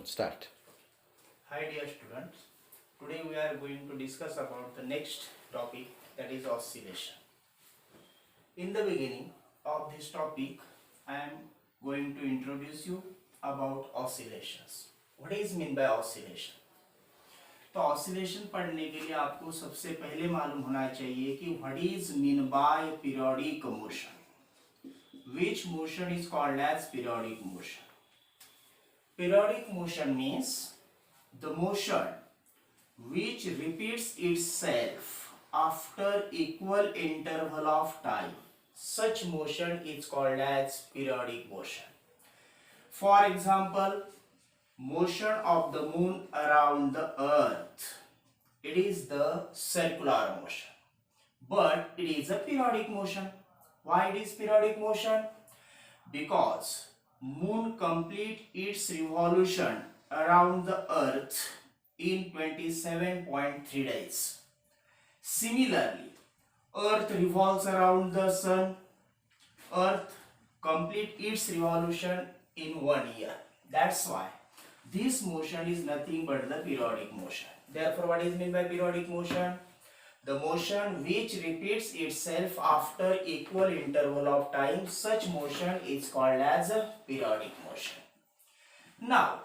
Start. Hi dear students, today we are going to discuss about the next topic, that is oscillation. In the beginning of this topic, I am going to introduce you about oscillations. What is mean by oscillation? तो oscillation पढ़ने के लिए आपको सबसे पहले मालूम होना चाहिए कि what is mean by periodic motion. Which motion is called as periodic motion? Periodic motion means the motion which repeats itself after equal interval of time. Such motion is called as periodic motion. For example, motion of the moon around the earth. It is the circular motion, but it is a periodic motion. Why it is periodic motion? Because moon complete its revolution around the earth in 27.3 days. Similarly, earth revolves around the sun. Earth complete its revolution in 1 year. That's why this motion is nothing but the periodic motion. Therefore, what is meant by periodic motion? The motion which repeats itself after equal interval of time. Such motion is called as a periodic motion. Now,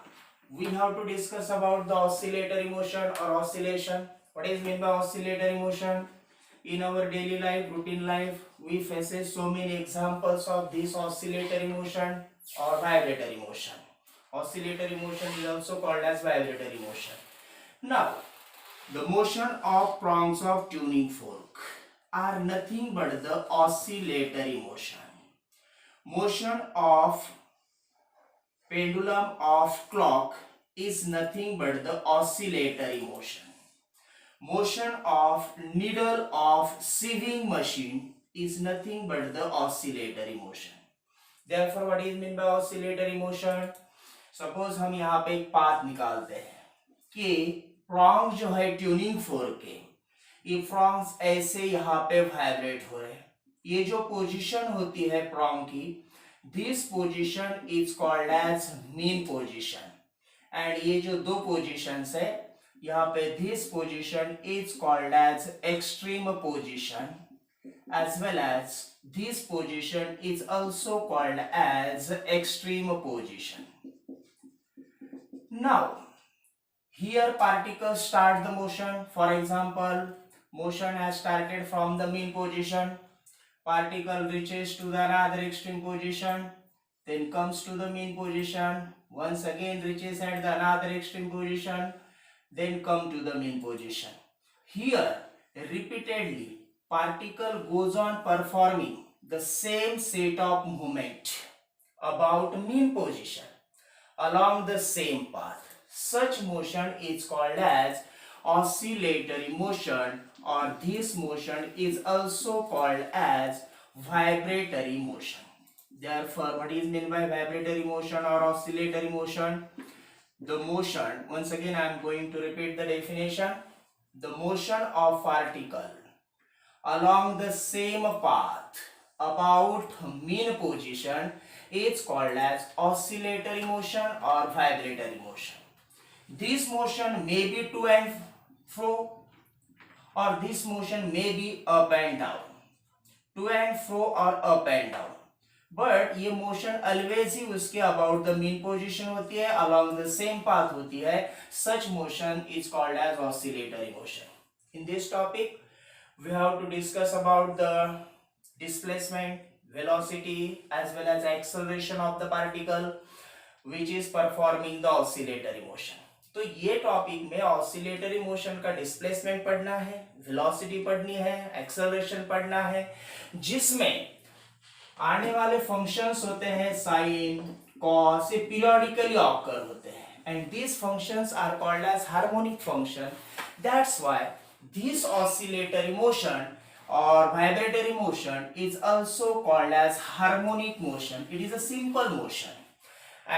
we have to discuss about the oscillatory motion or oscillation. What is meant by oscillatory motion? In our daily life, routine life, we face so many examples of this oscillatory motion or vibratory motion. Oscillatory motion is also called as vibratory motion. Now, the motion of prongs of tuning fork are nothing but the oscillatory motion. Motion of pendulum of clock is nothing but the oscillatory motion. Motion of needle of sieving machine is nothing but the oscillatory motion. Therefore, what is meant by oscillatory motion? Suppose हम यहाँ पे एक path निकालते हैं कि prong जो है tuning fork के, ये प्रॉन्ग्स ऐसे यहाँ पे वाइब्रेट हो रहे हैं. ये जो पोजीशन होती है प्रॉन्ग की, this position is called as mean position. And ये जो दो पोजीशंस है यहाँ पे, this position is called as extreme position, as well as this position is also called as extreme position. Now, here particles start the motion. For example, motion has started from the mean position. Particle reaches to the another extreme position, then comes to the mean position, once again reaches at the another extreme position, then come to the mean position. Here, repeatedly, particle goes on performing the same set of movement about mean position along the same path. Such motion is called as oscillatory motion, or this motion is also called as vibratory motion. Therefore, what is meant by vibratory motion or oscillatory motion? The motion, once again I am going to repeat the definition. The motion of particle along the same path about mean position is called as oscillatory motion or vibratory motion. This motion may be to and fro, or this motion may be up and down. To and fro or up and down. But ये motion always ही उसके about the mean position होती है, along the same path होती है. Such motion is called as oscillatory motion. In this topic, we have to discuss about the displacement, velocity, as well as acceleration of the particle which is performing the oscillatory motion. तो ये topic में oscillatory motion का displacement पढ़ना है, velocity पढ़नी है, acceleration पढ़ना है, जिसमें आने वाले फंक्शंस होते हैं साइन, कॉस, ये पीरियडिकली ऑकर होते हैं, and this functions are called as harmonic function. That's why this oscillatory motion or vibratory motion is also called as harmonic motion. It is a simple motion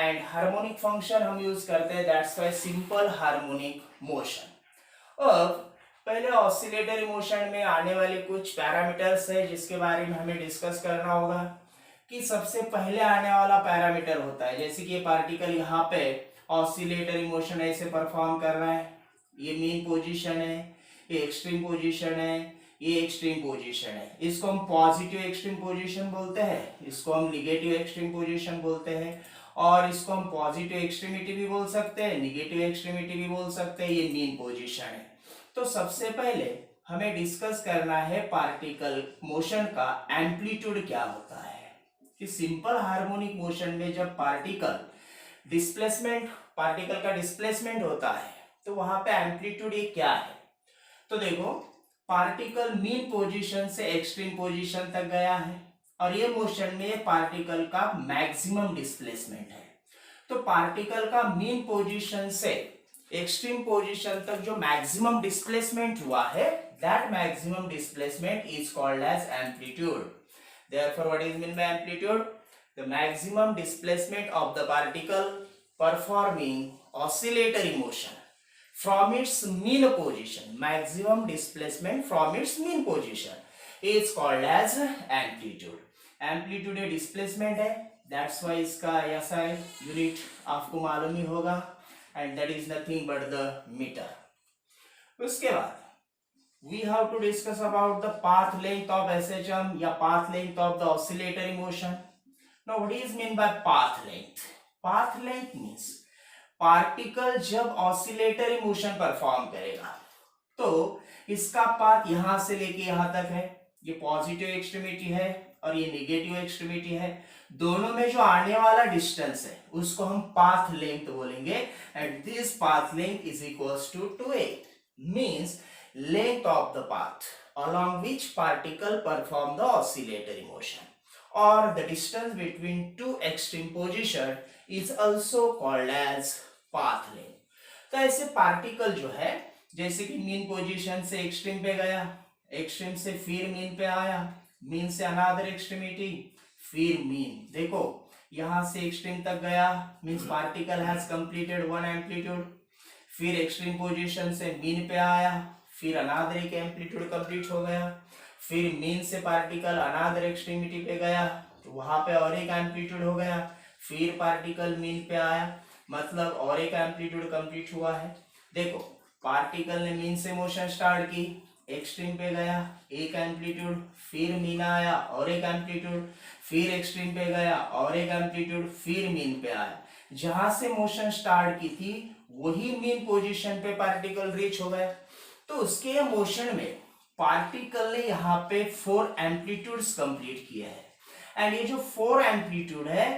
and harmonic function हम use करते हैं, that's why simple harmonic motion. अब पहले oscillatory motion में आने वाले कुछ parameters है जिसके बारे में हमें डिस्कस करना होगा. कि सबसे पहले आने वाला पैरामीटर होता है, जैसे कि ये पार्टिकल यहाँ पे ऑसिलेटरी मोशन ऐसे परफॉर्म कर रहा है, ये मीन पोजीशन है, ये एक्सट्रीम पोजीशन है, ये एक्सट्रीम पोजीशन है। इसको हम पॉजिटिव एक्सट्रीम पोजीशन बोलते हैं, इसको हम निगेटिव एक्सट्रीम पोजीशन बोलते हैं, और इसको हम पॉजिटिव एक्सट्रीमिटी भी बोल सकते हैं, निगेटिव एक्सट्रीमिटी भी बोल सकते हैं। ये मीन पोजीशन है। तो सबसे पहले हमें डिस्कस करना है पार्टिकल मोशन का एम्पलीट्यूड क्या होता है। कि सिंपल हार्मोनिक मोशन में जब पार्टिकल का डिस्प्लेसमेंट होता है तो वहां पे एम्पलीट्यूड ये क्या है। तो देखो, पार्टिकल मीन पोजीशन से एक्सट्रीम पोजीशन तक गया है और ये मोशन में पार्टिकल का मैक्सिमम डिस्प्लेसमेंट है। तो पार्टिकल का मीन पोजीशन से एक्सट्रीम पोजीशन तक जो मैक्सिमम डिस्प्लेसमेंट हुआ है, that maximum displacement is called as amplitude. Therefore, what is meant by amplitude? The maximum displacement of the particle performing oscillatory motion from its mean position. Maximum displacement from its mean position is called as amplitude. Amplitude a displacement है, that's why इसका SI unit आपको मालूम ही होगा, and that is nothing but the meter. उसके बाद we have to discuss about the path length of SHM या path length of the oscillatory motion. Now what is meant by path length? Path length means particle जब oscillatory motion perform करेगा तो इसका path यहां से लेके यहां तक है, ये पॉजिटिव एक्सट्रीमिटी है और ये नेगेटिव एक्सट्रीमिटी है। दोनों में जो आने वाला डिस्टेंस है उसको हम पाथ लेंथ बोलेंगे, and this path length is equals to 2a, means length of the path along which particle perform the oscillatory motion, or the distance between two extreme position is also called as path length. तो ऐसे particle जो है, जैसे कि mean position से extreme पे गया, extreme से फिर मीन पे आया, मीन से अनदर एक्सट्रीमिटी, फिर मीन, देखो यहां से एक्सट्रीम तक गया, means particle has completed one amplitude, फिर एक्सट्रीम पोजीशन से मीन पे आया, फिर अनादर एक एम्पलीट्यूड कंप्लीट हो गया, फिर मीन से पार्टिकल अनादर एक्सट्रीमिटी पे गया तो वहां पे और एक एम्पलीट्यूड हो गया, फिर पार्टिकल मीन पे आया, मतलब और एक एम्पलीट्यूड कंप्लीट हुआ है। देखो, पार्टिकल ने मीन से मोशन स्टार्ट की, एक्सट्रीम पे गया, एक एम्पलीट्यूड, फिर मीन आया और एक एम्पलीट्यूड, फिर एक्सट्रीम पे गया और एक एम्पलीट्यूड, फिर मीन पे आया। जहां से मोशन स्टार्ट की थी वही मीन पोजीशन पे पार्टिकल रीच हो गया। तो उसके मोशन में पार्टिकल ने यहाँ पे 4 एम्पलीट्यूड्स कंप्लीट किया है, एंड ये जो 4 एम्पलीट्यूड है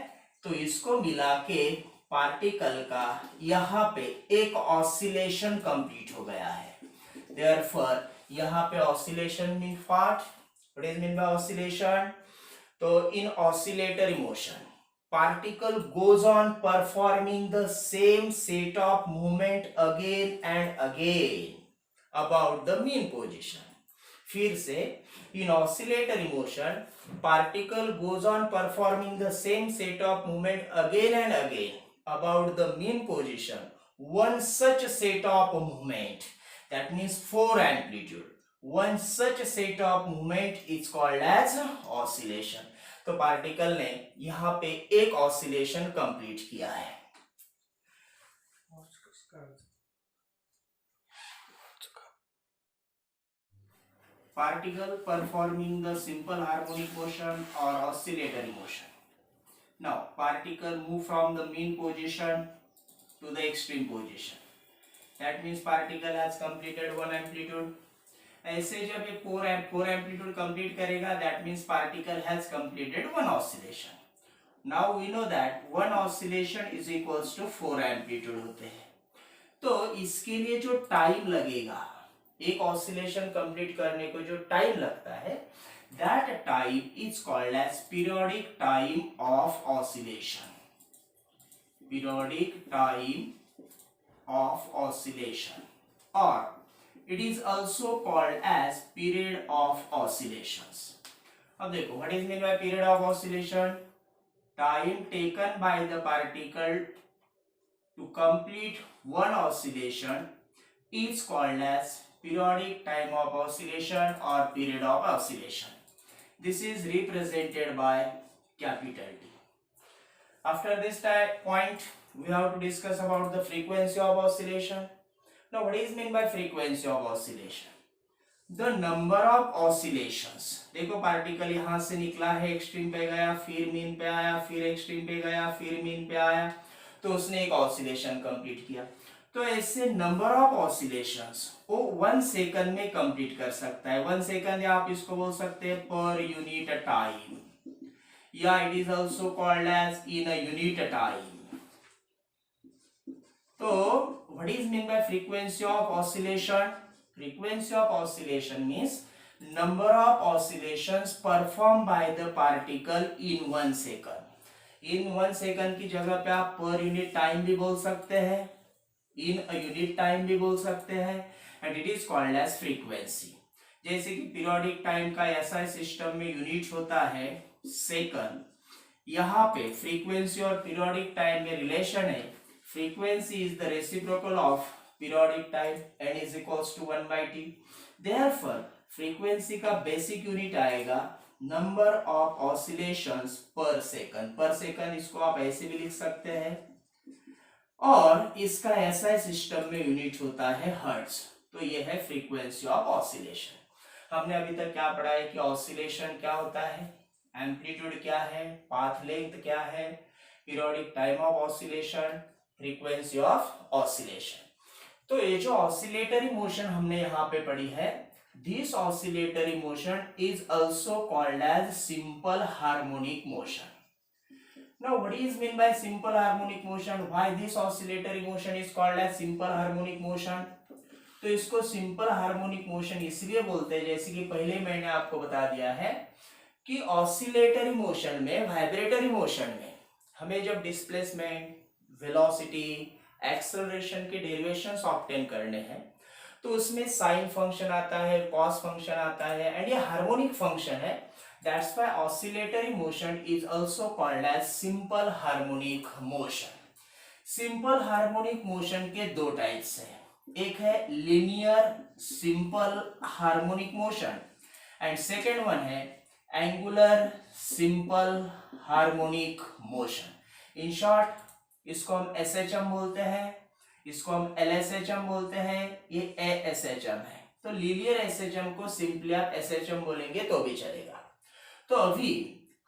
तो इसको मिला के पार्टिकल का यहाँ पे एक ऑसिलेशन कंप्लीट हो गया है। देयरफॉर यहाँ पे oscillation mean part, what is mean by oscillation? तो in oscillatory motion particle goes on performing the same set of movement again and again about the mean position. फिर से, in oscillatory motion particle goes on performing the same set of movement again and again about the mean position. One such set of movement, that means 4 amplitude, one such set of movement is called as oscillation. तो particle ने यहाँ पे एक oscillation complete किया है। Particle performing the simple harmonic motion or oscillatory motion. Now, particle move from the mean position to the extreme position. That means particle has completed one amplitude. ऐसे जब ये 4 एम्पलीट्यूड कंप्लीट करेगा, that means particle has completed one oscillation. Now we know that one oscillation is equals to 4 amplitude होते हैं। तो इसके लिए जो टाइम लगेगा, एक ऑसिलेशन कंप्लीट करने को जो टाइम लगता है, that time is called as periodic time of oscillation. Periodic time of oscillation, और it is also called as period of oscillations. अब देखो, what is meant by period of oscillation? Time taken by the particle to complete one oscillation is called as periodic time of oscillation or period of oscillation. This is represented by capital T. After this point, we have to discuss about the frequency of oscillation. Now what is meant by frequency of oscillation? The number of oscillations. देखो particle यहाँ से निकला है, extreme पे गया, फिर mean पे आया, फिर एक्सट्रीम पे गया, फिर मीन पे आया, तो उसने एक ऑसिलेशन कंप्लीट किया. तो ऐसे नंबर ऑफ ऑसिलेशंस वो 1 सेकंड में कंप्लीट कर सकता है. 1 सेकंड या आप इसको बोल सकते हैं पर यूनिट टाइम, या it is also called as in a unit time. तो what is mean by frequency of oscillation? Frequency of oscillation means number of oscillations performed by the particle in 1 second. In 1 second की जगह पे आप per unit time भी बोल सकते हैं, in a unit time भी बोल सकते हैं, and it is called as frequency. जैसे कि periodic time का SI सिस्टम में यूनिट होता है सेकंड, यहाँ पे frequency और periodic time में रिलेशन है. Frequency is the reciprocal of periodic time, n is equals to 1 by t. Therefore frequency का बेसिक यूनिट आएगा number of oscillations per second. per second इसको आप ऐसे भी लिख सकते हैं, और इसका SI सिस्टम में यूनिट होता है हर्ट्ज. तो ये है फ्रीक्वेंसी ऑफ ऑसिलेशन. हमने अभी तक क्या पढ़ा है कि ऑसिलेशन क्या होता है, एम्पलीट्यूड क्या है, पाथ लेंथ क्या है, periodic time of oscillation, frequency of oscillation. तो ये जो ऑसिलेटरी मोशन हमने यहाँ पे पढ़ी है, this oscillatory motion is also called as simple harmonic motion. Now what is mean by simple harmonic motion? Why this oscillatory motion is called as simple harmonic motion? तो इसको सिंपल हार्मोनिक मोशन इसलिए बोलते हैं, जैसे कि पहले मैंने आपको बता दिया है कि ऑसिलेटरी मोशन में, वाइब्रेटरी मोशन में हमें जब डिस्प्लेसमेंट, वेलोसिटी, एक्सेलरेशन के डेरिवेशंस ऑब्टेन करने हैं, तो उसमें साइन फंक्शन आता है, कॉस फंक्शन आता है, एंड ये हार्मोनिक फंक्शन है. That's why oscillatory motion is also called as simple harmonic motion. Simple harmonic motion के दो टाइप्स हैं. एक है linear simple harmonic motion, and second one है angular simple harmonic motion. In short इसको हम SHM बोलते हैं, इसको हम LSHM बोलते हैं, ये ASHM है. तो लीनियर SHM को सिंपली आप SHM बोलेंगे तो भी चलेगा. तो अभी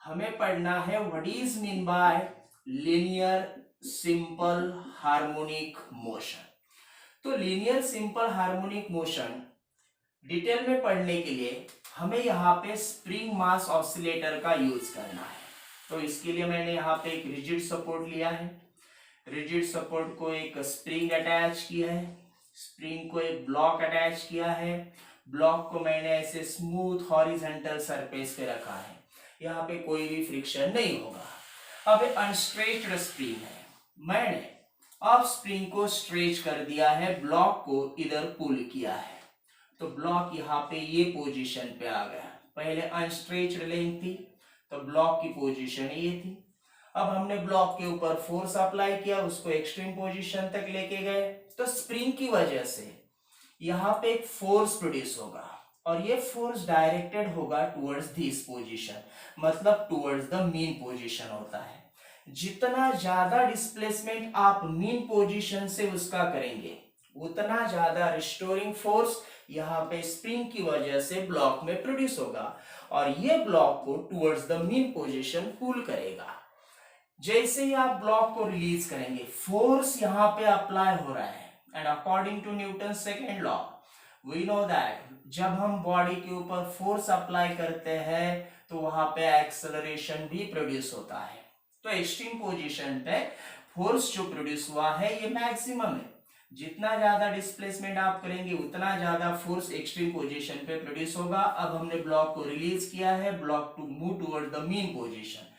हमें पढ़ना है what is mean by linear simple harmonic motion. तो linear simple harmonic motion detail में पढ़ने के लिए हमें यहाँ पे स्प्रिंग मास ऑसिलेटर का यूज करना है. तो इसके लिए मैंने यहाँ पे एक रिजिड सपोर्ट लिया है, रिजिड सपोर्ट को एक स्प्रिंग अटैच किया है, स्प्रिंग को एक ब्लॉक अटैच किया है, ब्लॉक को मैंने ऐसे स्मूथ हॉरिजॉन्टल सरफेस पे रखा है, यहाँ पे कोई भी फ्रिक्शन नहीं होगा. अब अनस्ट्रेच्ड स्प्रिंग है, मैंने अब स्प्रिंग को स्ट्रेच कर दिया है, ब्लॉक को इधर पुल किया है, तो ब्लॉक यहाँ पे ये पोजीशन पे आ गया. पहले अनस्ट्रेच्ड लेंथ थी, तो ब्लॉक की पोजीशन ये थी. अब हमने ब्लॉक के ऊपर फोर्स अप्लाई किया, उसको एक्सट्रीम पोजीशन तक लेके गए, तो स्प्रिंग की वजह से यहाँ पे एक फोर्स प्रोड्यूस होगा, और ये फोर्स डायरेक्टेड होगा टुवर्ड्स दिस पोजीशन, मतलब टुवर्ड्स द मीन पोजीशन होता है. जितना ज्यादा डिस्प्लेसमेंट आप मीन पोजीशन से उसका करेंगे, उतना ज्यादा रिस्टोरिंग फोर्स यहाँ पे स्प्रिंग की वजह से ब्लॉक में प्रोड्यूस होगा, और ये ब्लॉक को टुवर्ड्स द मीन पोजीशन पुल करेगा. जैसे ही आप ब्लॉक को रिलीज करेंगे, फोर्स यहाँ पे अप्लाई हो रहा है, and according to Newton second law we know that जब हम बॉडी के ऊपर फोर्स अप्लाई करते हैं तो वहां पे एक्सेलरेशन भी प्रोड्यूस होता है. तो एक्सट्रीम पोजीशन पे फोर्स जो प्रोड्यूस हुआ है ये मैक्सिमम है. जितना ज्यादा डिस्प्लेसमेंट आप करेंगे उतना ज्यादा फोर्स एक्सट्रीम पोजीशन पे प्रोड्यूस होगा. अब हमने ब्लॉक को रिलीज किया है, block to move toward the mean position.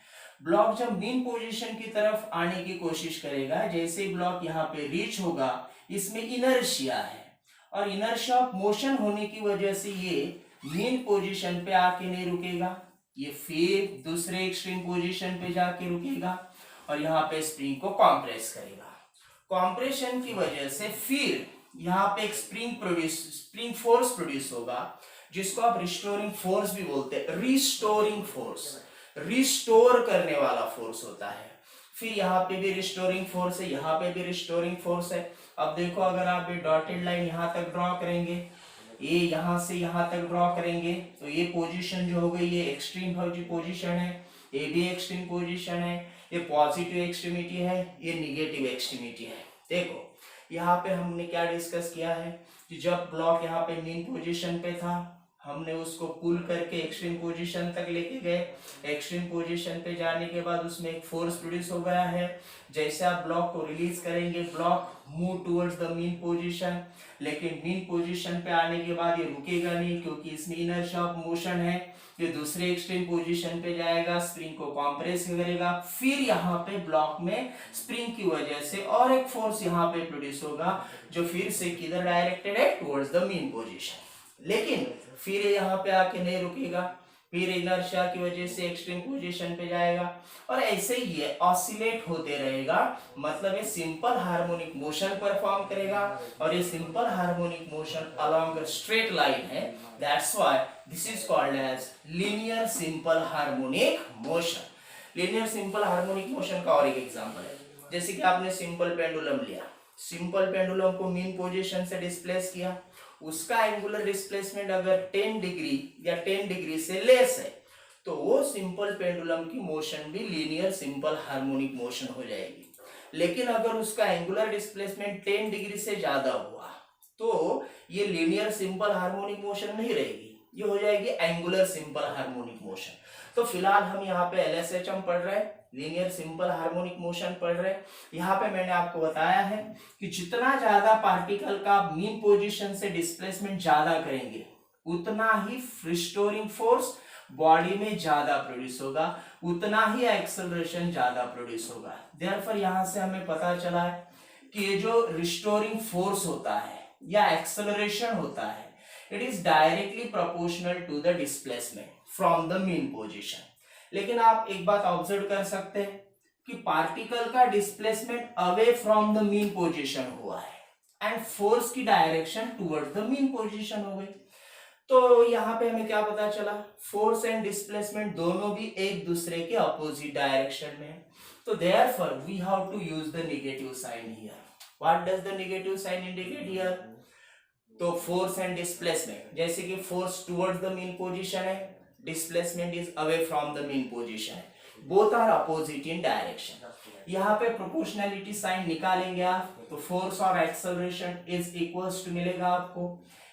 Block जब मीन पोजीशन की तरफ आने की कोशिश करेगा, जैसे ही ब्लॉक यहाँ पे रीच होगा, इसमें इनर्शिया है, और इनर्शिया ऑफ मोशन होने की वजह से ये मीन पोजीशन पे आके नहीं रुकेगा, ये फिर दूसरे एक्सट्रीम पोजीशन पे जाके रुकेगा, और यहाँ पे स्प्रिंग को कॉम्प्रेस करेगा. कॉम्प्रेशन की वजह से फिर यहाँ पे एक स्प्रिंग फोर्स प्रोड्यूस होगा, जिसको आप रिस्टोरिंग फोर्स भी बोलते हैं. रिस्टोरिंग फोर्स रिस्टोर करने वाला फोर्स होता है. फिर यहाँ पे भी रिस्टोरिंग फोर्स है, यहाँ पे भी रिस्टोरिंग फोर्स है। अब देखो अगर आप ये डॉटेड लाइन यहाँ तक ड्रॉ करेंगे, ये यहाँ से यहाँ तक ड्रॉ करेंगे, तो ये पोजीशन जो हो गई ये एक्सट्रीम पोजीशन है, ये भी एक्सट्रीम पोजीशन है, ये पॉजिटिव एक्सट्रीमिटी है, ये निगेटिव एक्सट्रीमिटी है। देखो यहाँ पे हमने क्या डिस्कस किया है कि जब ब्लॉक यहाँ पे मीन पोजीशन पे था, हमने उसको पुल करके एक्सट्रीम पोजीशन तक लेके गए। एक्सट्रीम पोजीशन पे जाने के बाद उसमें एक फोर्स प्रोड्यूस हो गया है। जैसे आप ब्लॉक को रिलीज करेंगे, block move towards the mean position, लेकिन मीन पोजीशन पे आने के बाद ये रुकेगा नहीं, क्योंकि इसमें इनर्शिया ऑफ मोशन है। ये दूसरे एक्सट्रीम पोजीशन पे जाएगा, स्प्रिंग को कॉम्प्रेस करेगा, फिर यहाँ पे ब्लॉक में स्प्रिंग की वजह से और एक फोर्स यहाँ पे प्रोड्यूस होगा, जो फिर से किधर डायरेक्टेड है, टुवर्ड्स द मीन पोजीशन। लेकिन फिर यहाँ पे आके नहीं रुकेगा, फिर इनर्शिया की वजह से एक्सट्रीम पोजीशन पे जाएगा, और ऐसे ही ये ऑसिलेट होते रहेगा। मतलब ये सिंपल हार्मोनिक मोशन परफॉर्म करेगा, और ये simple harmonic motion along straight line है। That's why this is called as linear simple harmonic motion. Linear simple harmonic motion का और एक एग्जांपल है, जैसे कि आपने सिंपल पेंडुलम लिया, सिंपल पेंडुलम को मीन पोजीशन से डिस्प्लेस किया, उसका एंगुलर डिस्प्लेसमेंट अगर 10 डिग्री या 10 डिग्री से लेस है, तो वो सिंपल पेंडुलम की मोशन भी लीनियर सिंपल हार्मोनिक मोशन हो जाएगी। लेकिन अगर उसका एंगुलर डिस्प्लेसमेंट 10 डिग्री से ज्यादा हुआ, तो ये लीनियर सिंपल हार्मोनिक मोशन नहीं रहेगी, ये हो जाएगी एंगुलर सिंपल हार्मोनिक मोशन। तो फिलहाल हम यहाँ पे LSHM पढ़ रहे हैं, लीनियर सिंपल हार्मोनिक मोशन पढ़ रहे हैं। यहाँ पे मैंने आपको बताया है कि जितना ज्यादा पार्टिकल का मीन पोजीशन से डिस्प्लेसमेंट ज्यादा करेंगे, उतना ही रिस्टोरिंग फोर्स बॉडी में ज्यादा प्रोड्यूस होगा, उतना ही एक्सेलरेशन ज्यादा प्रोड्यूस होगा। देयरफॉर यहाँ से हमें पता चला है कि ये जो रिस्टोरिंग फोर्स होता है या एक्सेलरेशन होता है, it is directly proportional to the displacement from the mean position. लेकिन आप एक बात ऑब्जर्व कर सकते हैं कि पार्टिकल का displacement away from the mean position हुआ है एंड फोर्स की direction towards the mean position हो गई। तो यहाँ पे हमें क्या पता चला, फोर्स एंड डिस्प्लेसमेंट दोनों भी एक दूसरे के अपोजिट डायरेक्शन में है। तो therefore we have to use the negative sign here. What does the negative sign indicate here? तो फोर्स एंड डिस्प्लेसमेंट, जैसे कि force towards the mean position है, displacement is away from the mean position, both are opposite in direction. यहाँ पे proportionality sign निकालेंगे आप, तो force और एक्सेलरेशन इज इक्वल्स टू मिलेगा आपको,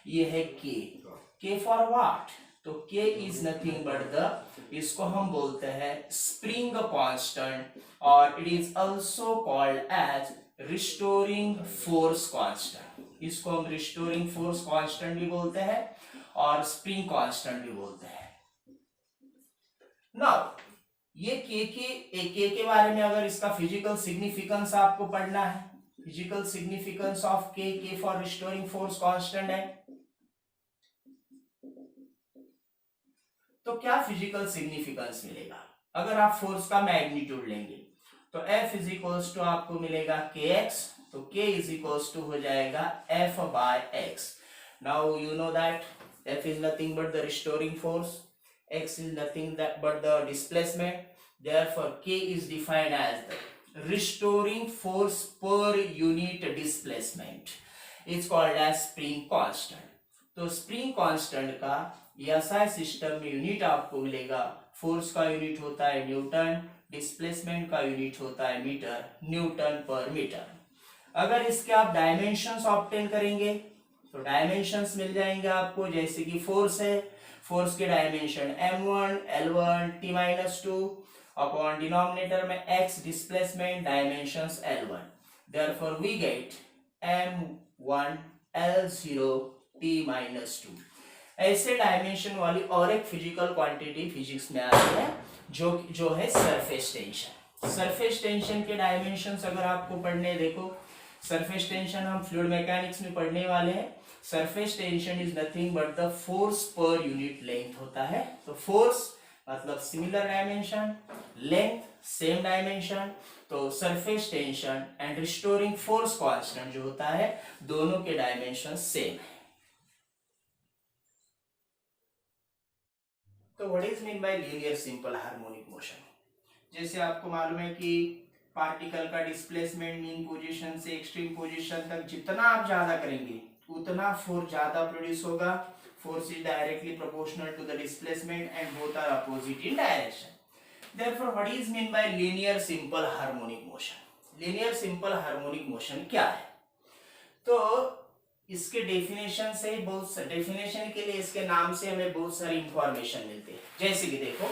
ये है के फॉर व्हाट? तो के इज नथिंग बट द, इसको हम बोलते हैं स्प्रिंग कांस्टेंट, और it is also called as restoring force constant. इसको हम रिस्टोरिंग फोर्स कांस्टेंट भी बोलते हैं और स्प्रिंग कांस्टेंट भी बोलते हैं। नाउ ये के बारे में अगर इसका फिजिकल सिग्निफिकेंस आपको पढ़ना है, फिजिकल सिग्निफिकेंस ऑफ के फॉर रिस्टोरिंग फोर्स कांस्टेंट है, तो क्या फिजिकल सिग्निफिकेंस मिलेगा? अगर आप फोर्स का मैग्नीट्यूड लेंगे तो F इज इक्वल्स टू आपको मिलेगा kx, तो k इज इक्वल्स टू हो जाएगा F by x। Now you know that F is nothing but the restoring force, x is nothing that but the displacement, therefore k is defined as the restoring force per unit displacement, is called as spring constant। तो spring constant का SI system में unit आपको मिलेगा, force का unit होता है Newton, displacement का unit होता है मीटर, न्यूटन पर मीटर। अगर इसके आप डायमेंशंस ऑब्टेन करेंगे तो डायमेंशंस मिल जाएंगे आपको, जैसे कि फोर्स है, फोर्स के dimension m1 l1 t-2 upon denominator में x displacement dimensions l1, therefore we get m1 l0 t-2। ऐसे डायमेंशन वाली और एक फिजिकल क्वांटिटी फिजिक्स में आती है जो है सरफेस टेंशन। सरफेस टेंशन के डायमेंशंस अगर आपको पढ़ने, देखो सरफेस टेंशन हम फ्लूइड मैकेनिक्स में पढ़ने वाले हैं। Surface tension is nothing but the force per unit length होता है। तो फोर्स मतलब similar dimension, length same dimension, तो surface tension and restoring force constant जो होता है दोनों के डायमेंशन सेम है। तो what is mean by linear simple harmonic motion? जैसे आपको मालूम है कि पार्टिकल का डिस्प्लेसमेंट मीन पोजीशन से एक्सट्रीम पोजीशन तक जितना आप ज्यादा करेंगे उतना फोर्स ज्यादा प्रोड्यूस होगा. Force is directly proportional to the displacement and both are opposite in direction. Therefore, what is meant by linear simple harmonic motion? Linear simple harmonic motion क्या है? तो इसके डेफिनेशन से बहुत डेफिनेशन के लिए इसके नाम से हमें बहुत सारी इंफॉर्मेशन मिलती है. जैसे कि देखो,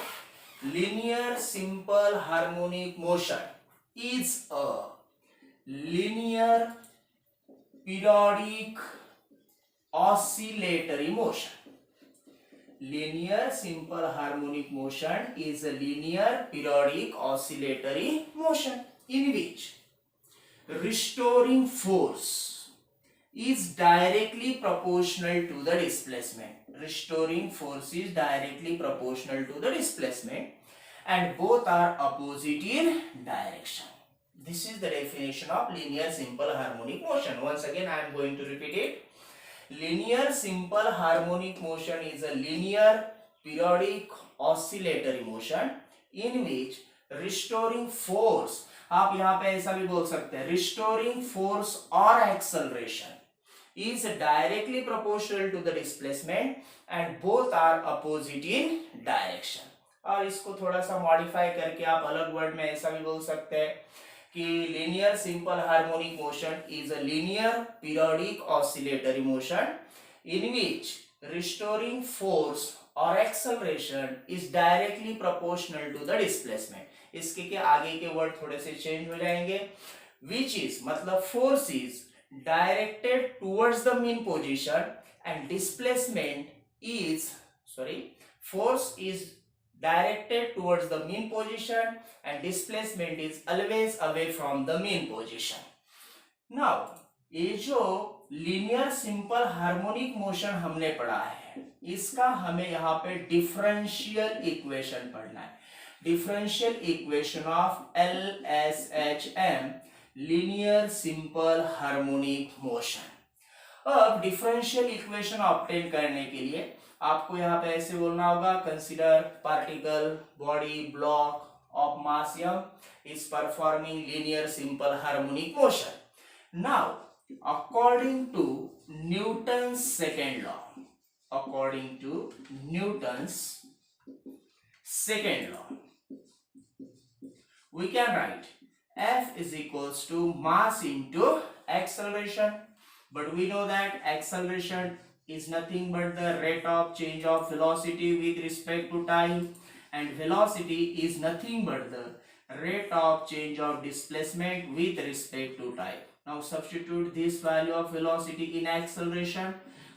linear simple harmonic motion is a linear periodic oscillatory motion. Linear simple harmonic motion is a linear periodic oscillatory motion in which restoring force is directly proportional to the displacement. Restoring force is directly proportional to the displacement and both are opposite in direction. This is the definition of linear simple harmonic motion. Once again I am going to repeat it. Linear simple harmonic motion is a linear periodic oscillatory motion in which restoring force, आप यहाँ पे ऐसा भी बोल सकते हैं, restoring force or acceleration is directly proportional to the displacement and both are opposite in direction. और इसको थोड़ा सा मॉडिफाई करके आप अलग वर्ड में ऐसा भी बोल सकते हैं कि linear simple harmonic motion is a linear periodic oscillatory motion in which restoring force or acceleration is directly proportional to the displacement. इसके के आगे के वर्ड थोड़े से चेंज हो जाएंगे. which is मतलब force is directed towards the mean position and displacement is force is directed towards the mean position and displacement is always away from the mean position. Now ये जो linear simple harmonic motion हमने पढ़ा है इसका हमें यहाँ पे differential equation पढ़ना है. Differential equation of LSHM linear simple harmonic motion. अब differential equation obtain करने के लिए आपको यहाँ पे ऐसे बोलना होगा, consider particle body block of mass m is performing linear simple harmonic motion. Now according to Newton's second law, we can write F is equals to mass into acceleration, but we know that acceleration is nothing but the rate of change of velocity with respect to time and velocity is nothing but the rate of change of displacement with respect to time. Now substitute this value of velocity in acceleration.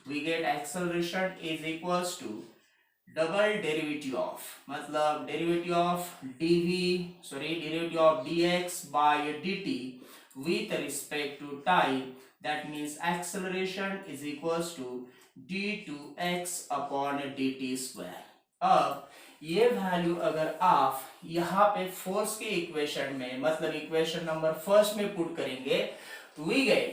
We get acceleration is equals to double derivative of मतलब derivative of dx by dt with respect to time. That means acceleration is equals to d2x upon dt square. अब ये value अगर आप यहाँ पे force के equation में मतलब इक्वेशन नंबर फर्स्ट में पुट करेंगे we get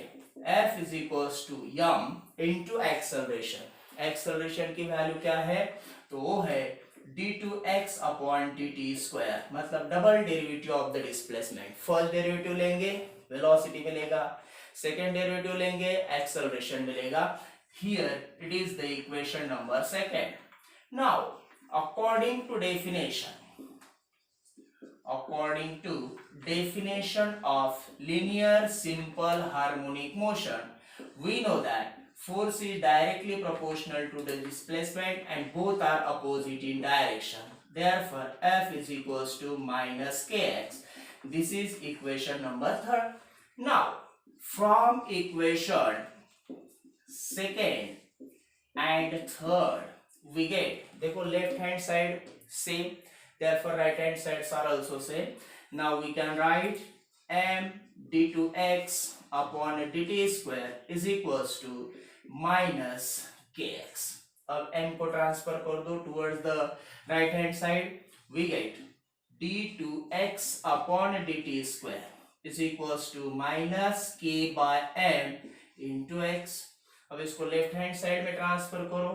F is equals to m into acceleration. Acceleration की वैल्यू क्या है तो वो है d2x upon dt square मतलब double derivative of the displacement. First derivative लेंगे वेलोसिटी मिलेगा, सेकेंड डेरिवेटिव लेंगे एक्सेलरेशन मिलेगा. Here it is the equation number second. Now according to definition of linear simple harmonic motion, we know that force is directly proportional to the displacement and both are opposite in direction. Therefore F is equals to minus kx. This is equation number third. Now from equation second and third we get, देखो left hand side same, therefore right hand sides are also same. Now we can write m d2x upon dt square is equals to minus kx. अब m को transfer कर दो towards the right hand side, we get d2x upon dt square is equals to minus k by m into x. अब इसको left hand side में transfer करो,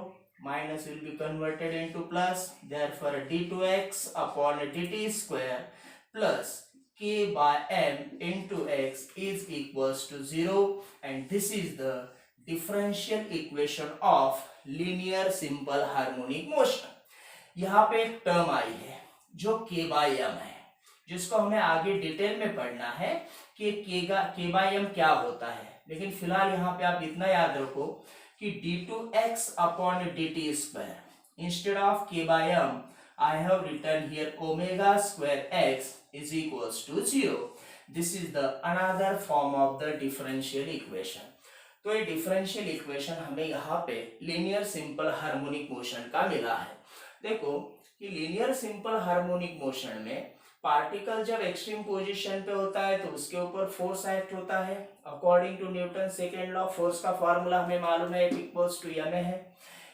minus will be converted into plus, therefore d2x upon dt square plus k by m into x is equals to 0, and this is the differential equation of linear simple harmonic motion. यहाँ पे एक term आई है जो k by m है, जिसको हमें आगे detail में पढ़ना है कि k by m क्या होता है, लेकिन फिलहाल यहाँ पे आप इतना याद रखो कि d2x upon dt square instead of k by m I have written here omega square x is equals to 0. This is the another form of the differential equation. तो ये डिफरेंशियल इक्वेशन हमें यहाँ पे लीनियर सिंपल हार्मोनिक मोशन का मिला है. देखो कि लीनियर सिंपल हार्मोनिक मोशन में पार्टिकल जब एक्सट्रीम पोजीशन पे होता है तो उसके ऊपर फोर्स एक्ट होता है. According to Newton second law force का फॉर्मूला हमें मालूम है, इक्वल्स टू ma है.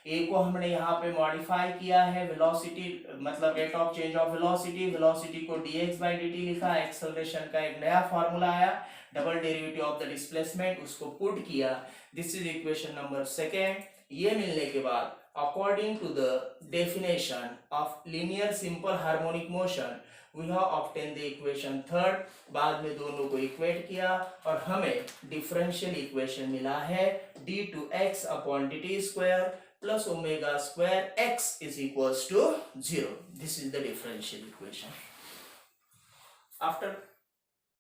ए को हमने यहाँ पे मॉडिफाई किया है, वेलोसिटी मतलब rate of change of velocity, velocity को dx by dt लिखा. एक्सेलरेशन का एक नया फॉर्मूला आया, double derivative of the displacement, उसको पुट किया. This is equation number second. ये मिलने के बाद according to the definition of linear simple harmonic motion we have obtain the equation third. बाद में दोनों को इक्वेट किया और हमें डिफरेंशियल इक्वेशन मिला है d2x upon dt square plus omega square x is equals to 0. This is the differential equation. After